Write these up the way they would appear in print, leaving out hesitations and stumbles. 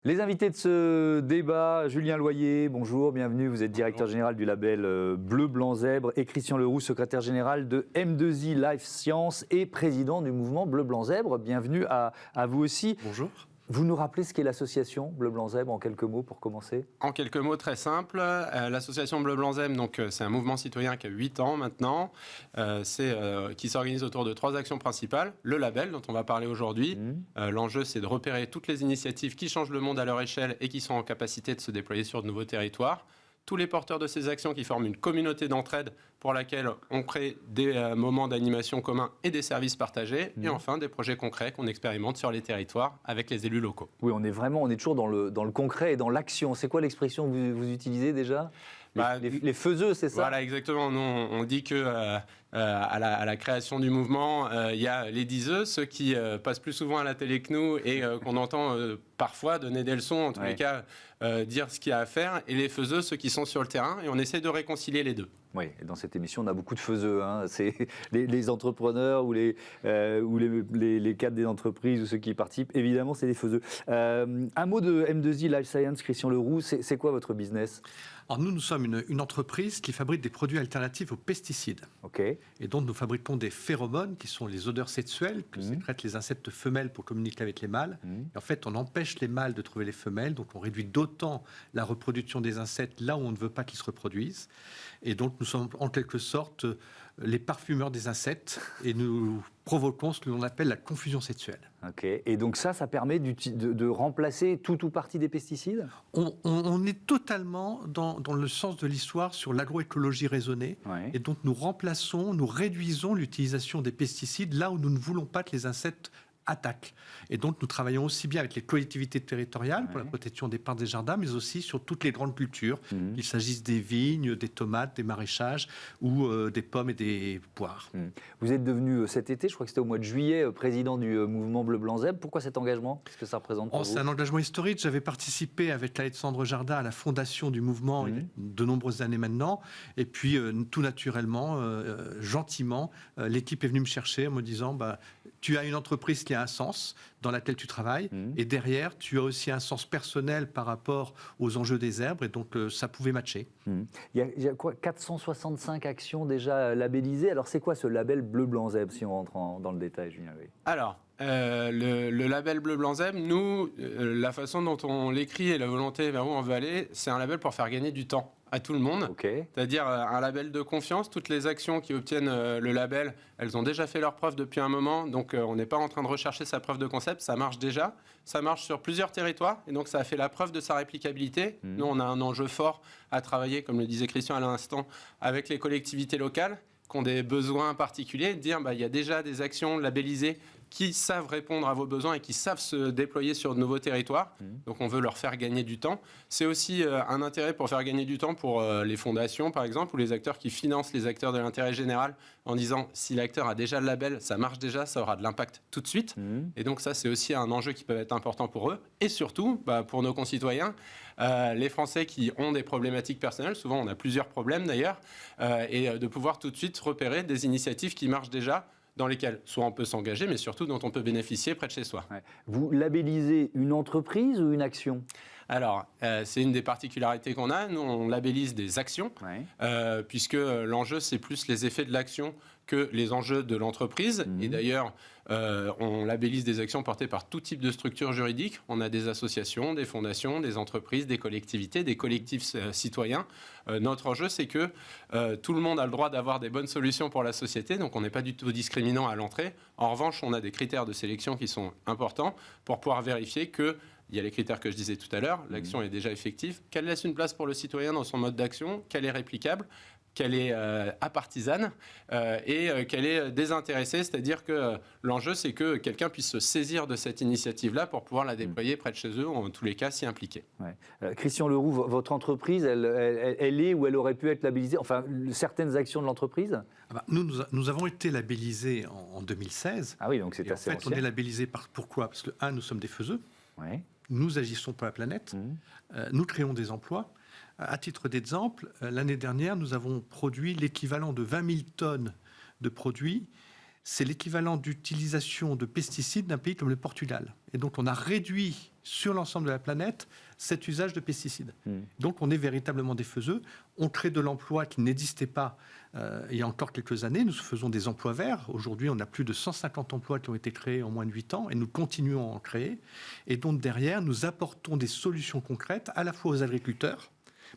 Les invités de ce débat, Julien Loyer, bonjour, bienvenue. Vous êtes directeur général du label Bleu Blanc Zèbre, et Christian Leroux, secrétaire général de M2I Life Science et président du mouvement Bleu Blanc Zèbre. Bienvenue à vous aussi. Bonjour. Vous nous rappelez ce qu'est l'association Bleu Blanc Zèbre en quelques mots pour commencer? En quelques mots très simples, l'association Bleu Blanc Zèbre, donc, c'est un mouvement citoyen qui a 8 ans maintenant, qui s'organise autour de 3 actions principales. Le label dont on va parler aujourd'hui, l'enjeu c'est de repérer toutes les initiatives qui changent le monde à leur échelle et qui sont en capacité de se déployer sur de nouveaux territoires. Tous les porteurs de ces actions qui forment une communauté d'entraide pour laquelle on crée des moments d'animation communs et des services partagés. Et enfin, des projets concrets qu'on expérimente sur les territoires avec les élus locaux. Oui, on est toujours dans le concret et dans l'action. C'est quoi l'expression que vous utilisez déjà? Les faiseux, c'est ça? Voilà, exactement. Nous, on dit que à la création du mouvement, il y a les diseux, ceux qui passent plus souvent à la télé que nous et qu'on entend parfois donner des leçons, en tous les cas, dire ce qu'il y a à faire, et les faiseux, ceux qui sont sur le terrain, et on essaie de réconcilier les deux. Oui, et dans cette émission, on a beaucoup de faiseux. C'est les entrepreneurs ou les cadres des entreprises ou ceux qui y participent. Évidemment, c'est des faiseux. Un mot de M2I Life Science, Christian Leroux. C'est quoi votre business? Alors nous sommes une entreprise qui fabrique des produits alternatifs aux pesticides. OK. Et donc, nous fabriquons des phéromones, qui sont les odeurs sexuelles que sécrètent les insectes femelles pour communiquer avec les mâles. Et en fait, on empêche les mâles de trouver les femelles, donc on réduit d'autant la reproduction des insectes là où on ne veut pas qu'ils se reproduisent. Et donc, nous sommes en quelque sorte les parfumeurs des insectes, et nous provoquons ce que l'on appelle la confusion sexuelle. OK. Et donc ça permet de remplacer tout ou partie des pesticides? On est totalement dans le sens de l'histoire sur l'agroécologie raisonnée. Ouais. Et donc nous réduisons l'utilisation des pesticides là où nous ne voulons pas que les insectes attaquent. Et donc nous travaillons aussi bien avec les collectivités territoriales pour la protection des parcs et des jardins, mais aussi sur toutes les grandes cultures, qu'il s'agisse des vignes, des tomates, des maraîchages ou des pommes et des poires. Vous êtes devenu cet été, je crois que c'était au mois de juillet, président du mouvement Bleu Blanc Zèbre. Pourquoi cet engagement? Qu'est-ce que ça représente pour vous? C'est un engagement historique. J'avais participé avec Alexandre Jardin à la fondation du mouvement il y a de nombreuses années maintenant. Et puis, tout naturellement, gentiment, l'équipe est venue me chercher en me disant tu as une entreprise qui a un sens dans laquelle tu travailles, et derrière, tu as aussi un sens personnel par rapport aux enjeux des zèbres, et donc ça pouvait matcher. Il y a quoi, 465 actions déjà labellisées. Alors, c'est quoi ce label Bleu Blanc Zèbre, si on rentre dans le détail, Julien? Alors, le label Bleu Blanc Zèbre, nous, la façon dont on l'écrit et la volonté vers où on veut aller, c'est un label pour faire gagner du temps à tout le monde. Okay. C'est-à-dire un label de confiance. Toutes les actions qui obtiennent le label, elles ont déjà fait leur preuve depuis un moment, donc on n'est pas en train de rechercher sa preuve de concept, ça marche déjà. Ça marche sur plusieurs territoires, et donc ça a fait la preuve de sa réplicabilité. Nous, on a un enjeu fort à travailler, comme le disait Christian à l'instant, avec les collectivités locales qui ont des besoins particuliers, de dire il y a déjà des actions labellisées qui savent répondre à vos besoins et qui savent se déployer sur de nouveaux territoires. Donc on veut leur faire gagner du temps. C'est aussi un intérêt pour faire gagner du temps pour les fondations, par exemple, ou les acteurs qui financent les acteurs de l'intérêt général, en disant si l'acteur a déjà le label, ça marche déjà, ça aura de l'impact tout de suite. Et donc ça, c'est aussi un enjeu qui peut être important pour eux. Et surtout, pour nos concitoyens, les Français qui ont des problématiques personnelles, souvent on a plusieurs problèmes d'ailleurs, et de pouvoir tout de suite repérer des initiatives qui marchent déjà, dans lesquelles soit on peut s'engager, mais surtout dont on peut bénéficier près de chez soi. Ouais. Vous labellisez une entreprise ou une action? Alors, c'est une des particularités qu'on a. Nous, on labellise des actions, puisque l'enjeu, c'est plus les effets de l'action que les enjeux de l'entreprise. Et d'ailleurs, on labellise des actions portées par tout type de structures juridiques. On a des associations, des fondations, des entreprises, des collectivités, des collectifs citoyens. Notre enjeu, c'est que tout le monde a le droit d'avoir des bonnes solutions pour la société, donc on n'est pas du tout discriminant à l'entrée. En revanche, on a des critères de sélection qui sont importants pour pouvoir vérifier que il y a les critères que je disais tout à l'heure, l'action est déjà effective, qu'elle laisse une place pour le citoyen dans son mode d'action, qu'elle est réplicable, qu'elle est apartisane et qu'elle est désintéressée, c'est-à-dire que l'enjeu, c'est que quelqu'un puisse se saisir de cette initiative-là pour pouvoir la déployer près de chez eux, ou en tous les cas s'y impliquer. Christian Leroux, votre entreprise, elle est ou elle aurait pu être labellisée, enfin, certaines actions de l'entreprise? Nous avons été labellisés en 2016. Ah oui, donc c'est assez ancien. On est labellisés pourquoi? Parce que, nous sommes des faiseux. Nous agissons pour la planète, nous créons des emplois. À titre d'exemple, l'année dernière, nous avons produit l'équivalent de 20 000 tonnes de produits. C'est l'équivalent d'utilisation de pesticides d'un pays comme le Portugal. Et donc, on a réduit sur l'ensemble de la planète cet usage de pesticides. Donc on est véritablement défaiseux. On crée de l'emploi qui n'existait pas il y a encore quelques années. Nous faisons des emplois verts. Aujourd'hui, on a plus de 150 emplois qui ont été créés en moins de 8 ans et nous continuons à en créer. Et donc derrière, nous apportons des solutions concrètes à la fois aux agriculteurs,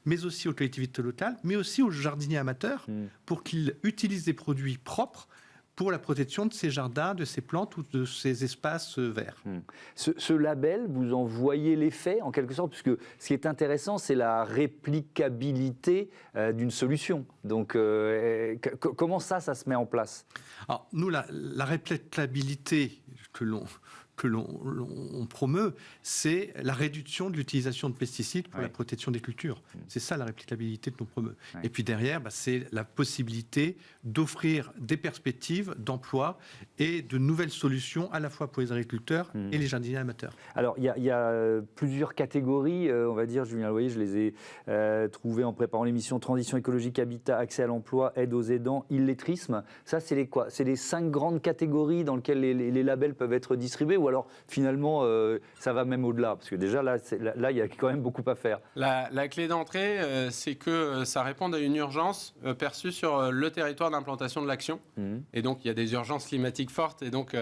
mais aussi aux collectivités locales, mais aussi aux jardiniers amateurs pour qu'ils utilisent des produits propres pour la protection de ces jardins, de ces plantes ou de ces espaces verts. Ce label, vous en voyez l'effet en quelque sorte, puisque ce qui est intéressant, c'est la réplicabilité d'une solution. Donc, comment ça se met en place? Alors, nous, la réplicabilité que l'on promeut, c'est la réduction de l'utilisation de pesticides pour la protection des cultures. C'est ça la réplicabilité que nous promeut. Et puis derrière, c'est la possibilité d'offrir des perspectives d'emploi et de nouvelles solutions à la fois pour les agriculteurs et les jardiniers amateurs. Alors, il y a plusieurs catégories, on va dire, Julien Loyer, je les ai trouvées en préparant l'émission: transition écologique, habitat, accès à l'emploi, aide aux aidants, illettrisme. Ça, c'est quoi? C'est les 5 grandes catégories dans lesquelles les labels peuvent être distribués, ou alors finalement ça va même au-delà? Parce que déjà là, il y a quand même beaucoup à faire. La clé d'entrée, c'est que ça répond à une urgence perçue sur le territoire d'implantation de l'action. Et donc il y a des urgences climatiques fortes, et donc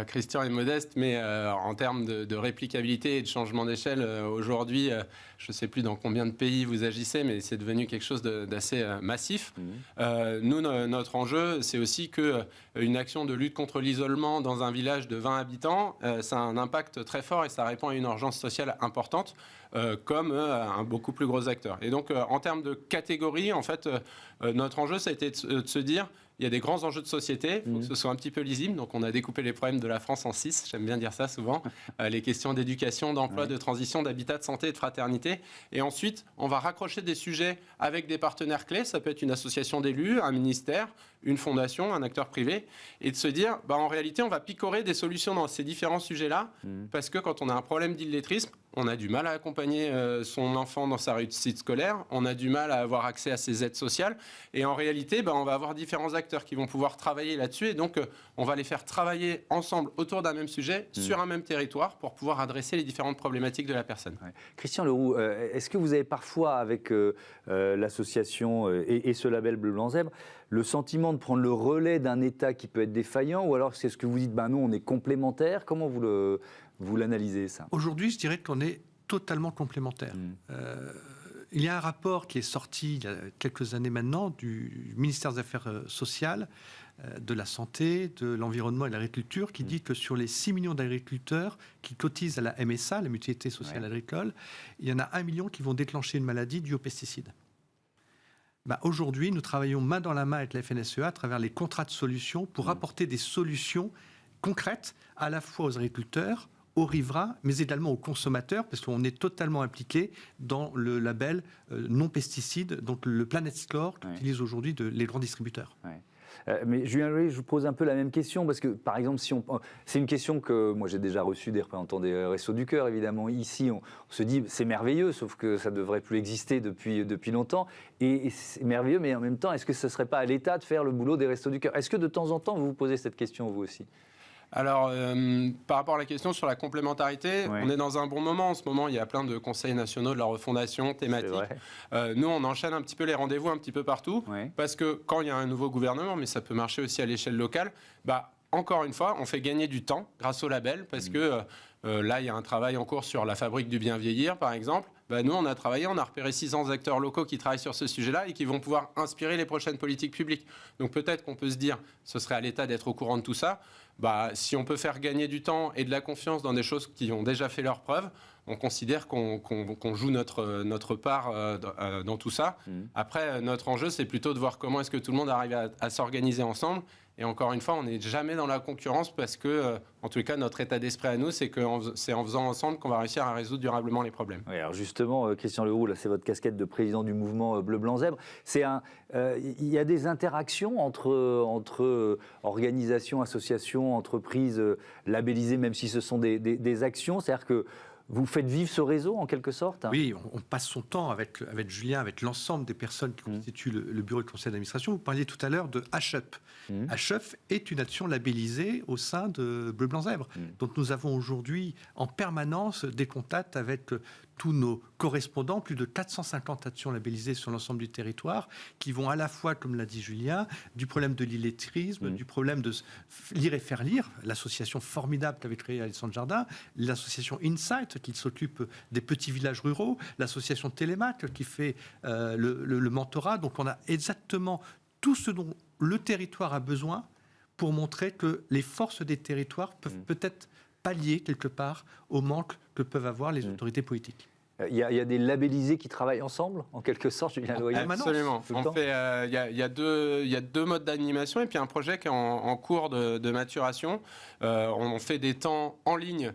Christian est modeste, mais en termes de réplicabilité et de changement d'échelle, aujourd'hui, je ne sais plus dans combien de pays vous agissez, mais c'est devenu quelque chose d'assez massif. Nous, notre enjeu, c'est aussi qu'une action de lutte contre l'isolement dans un village de 20 habitants, ça a un impact très fort et ça répond à une urgence sociale importante, comme un beaucoup plus gros acteur. Et donc, en termes de catégorie, en fait, notre enjeu, ça a été de se dire: il y a des grands enjeux de société, il faut que ce soit un petit peu lisible. Donc on a découpé les problèmes de la France en 6, j'aime bien dire ça souvent, les questions d'éducation, d'emploi, de transition, d'habitat, de santé et de fraternité. Et ensuite, on va raccrocher des sujets avec des partenaires clés, ça peut être une association d'élus, un ministère, une fondation, un acteur privé, et de se dire, en réalité, on va picorer des solutions dans ces différents sujets-là, parce que quand on a un problème d'illettrisme, on a du mal à accompagner son enfant dans sa réussite scolaire, on a du mal à avoir accès à ses aides sociales, et en réalité, on va avoir différents acteurs qui vont pouvoir travailler là-dessus, et donc on va les faire travailler ensemble autour d'un même sujet, sur un même territoire, pour pouvoir adresser les différentes problématiques de la personne. Christian Leroux, est-ce que vous avez parfois, avec l'association et ce label Bleu Blanc Zèbre, le sentiment de prendre le relais d'un État qui peut être défaillant, ou alors c'est ce que vous dites, non, on est complémentaires? Comment vous l'analysez, ça? Aujourd'hui, je dirais qu'on est totalement complémentaires. Il y a un rapport qui est sorti il y a quelques années maintenant du ministère des Affaires sociales, de la santé, de l'environnement et de l'agriculture, qui dit que sur les 6 millions d'agriculteurs qui cotisent à la MSA, la Mutualité sociale agricole, il y en a 1 million qui vont déclencher une maladie due aux pesticides. Aujourd'hui, nous travaillons main dans la main avec la FNSEA à travers les contrats de solutions pour apporter des solutions concrètes à la fois aux agriculteurs, aux riverains, mais également aux consommateurs, parce qu'on est totalement impliqué dans le label non pesticides, donc le Planet Score qu'utilisent aujourd'hui les grands distributeurs. Mais Julien Loyer, je vous pose un peu la même question, parce que, par exemple, c'est une question que moi j'ai déjà reçue des représentants des Restos du Cœur, évidemment. Ici, on se dit, c'est merveilleux, sauf que ça ne devrait plus exister depuis longtemps. Et c'est merveilleux, mais en même temps, est-ce que ce ne serait pas à l'État de faire le boulot des Restos du Cœur? Est-ce que de temps en temps, vous vous posez cette question, vous aussi? Alors, par rapport à la question sur la complémentarité, on est dans un bon moment. En ce moment, il y a plein de conseils nationaux de la refondation thématique. Nous, on enchaîne un petit peu les rendez-vous un petit peu partout, parce que quand il y a un nouveau gouvernement, mais ça peut marcher aussi à l'échelle locale, encore une fois, on fait gagner du temps grâce au label, parce que là, il y a un travail en cours sur la fabrique du bien vieillir, par exemple. Nous, on a travaillé, on a repéré 600 acteurs locaux qui travaillent sur ce sujet-là et qui vont pouvoir inspirer les prochaines politiques publiques. Donc peut-être qu'on peut se dire, ce serait à l'État d'être au courant de tout ça. Si on peut faire gagner du temps et de la confiance dans des choses qui ont déjà fait leurs preuves, on considère qu'on joue notre part dans tout ça. Après, notre enjeu, c'est plutôt de voir comment est-ce que tout le monde arrive à s'organiser ensemble. Et encore une fois, on n'est jamais dans la concurrence, parce que, en tous les cas, notre état d'esprit à nous, c'est en faisant ensemble qu'on va réussir à résoudre durablement les problèmes. Oui, alors justement, Christian Leroux, là, c'est votre casquette de président du mouvement Bleu Blanc Zèbre. Il y a des interactions entre organisations, associations, entreprises labellisées, même si ce sont des actions. C'est-à-dire que Vous faites vivre ce réseau en quelque sorte? Oui, on passe son temps avec Julien, avec l'ensemble des personnes qui constituent le bureau et le conseil d'administration. Vous parliez tout à l'heure de HUP. HUP est une action labellisée au sein de Bleu Blanc Zèbre. Donc nous avons aujourd'hui en permanence des contacts avec tous nos correspondants, plus de 450 actions labellisées sur l'ensemble du territoire, qui vont à la fois, comme l'a dit Julien, du problème de l'illettrisme, du problème de lire et faire lire, l'association formidable qu'avait créée Alexandre Jardin, l'association Insight qui s'occupe des petits villages ruraux, l'association Télémac qui fait le mentorat. Donc on a exactement tout ce dont le territoire a besoin pour montrer que les forces des territoires peuvent peut-être pallier quelque part au manque que peuvent avoir les autorités politiques. Il y a des labellisés qui travaillent ensemble, en quelque sorte, Julien Loyer? Absolument. Il y a deux modes d'animation et puis un projet qui est en cours de maturation. On fait des temps en ligne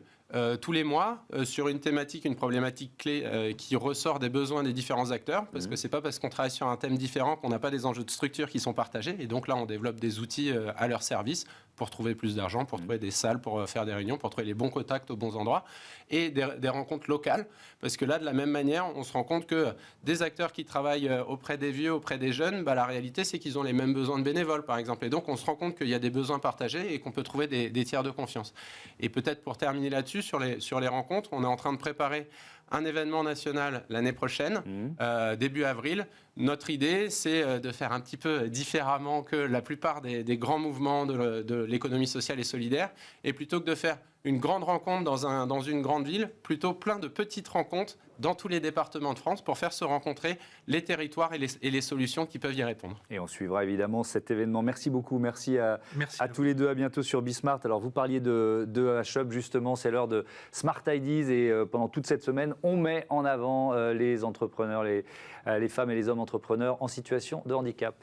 tous les mois sur une thématique, une problématique clé qui ressort des besoins des différents acteurs, parce que c'est pas parce qu'on travaille sur un thème différent qu'on n'a pas des enjeux de structure qui sont partagés. Et donc là, on développe des outils à leur service pour trouver plus d'argent, pour trouver des salles, pour faire des réunions, pour trouver les bons contacts aux bons endroits et des rencontres locales. Parce que là, de la même manière, on se rend compte que des acteurs qui travaillent auprès des vieux, auprès des jeunes, la réalité, c'est qu'ils ont les mêmes besoins de bénévoles, par exemple. Et donc, on se rend compte qu'il y a des besoins partagés et qu'on peut trouver des tiers de confiance. Et peut-être pour terminer là-dessus, sur les rencontres, on est en train de préparer un événement national l'année prochaine, début avril. Notre idée, c'est de faire un petit peu différemment que la plupart des grands mouvements de l'économie sociale et solidaire. Et plutôt que de faire une grande rencontre dans une grande ville, plutôt plein de petites rencontres dans tous les départements de France pour faire se rencontrer les territoires et les solutions qui peuvent y répondre. Et on suivra évidemment cet événement. Merci beaucoup. Merci à tous les deux. À bientôt sur Bismart. Alors, vous parliez de HUP, justement. C'est l'heure de Smart Ideas. Et pendant toute cette semaine, on met en avant les entrepreneurs, les femmes et les hommes entrepreneurs en situation de handicap.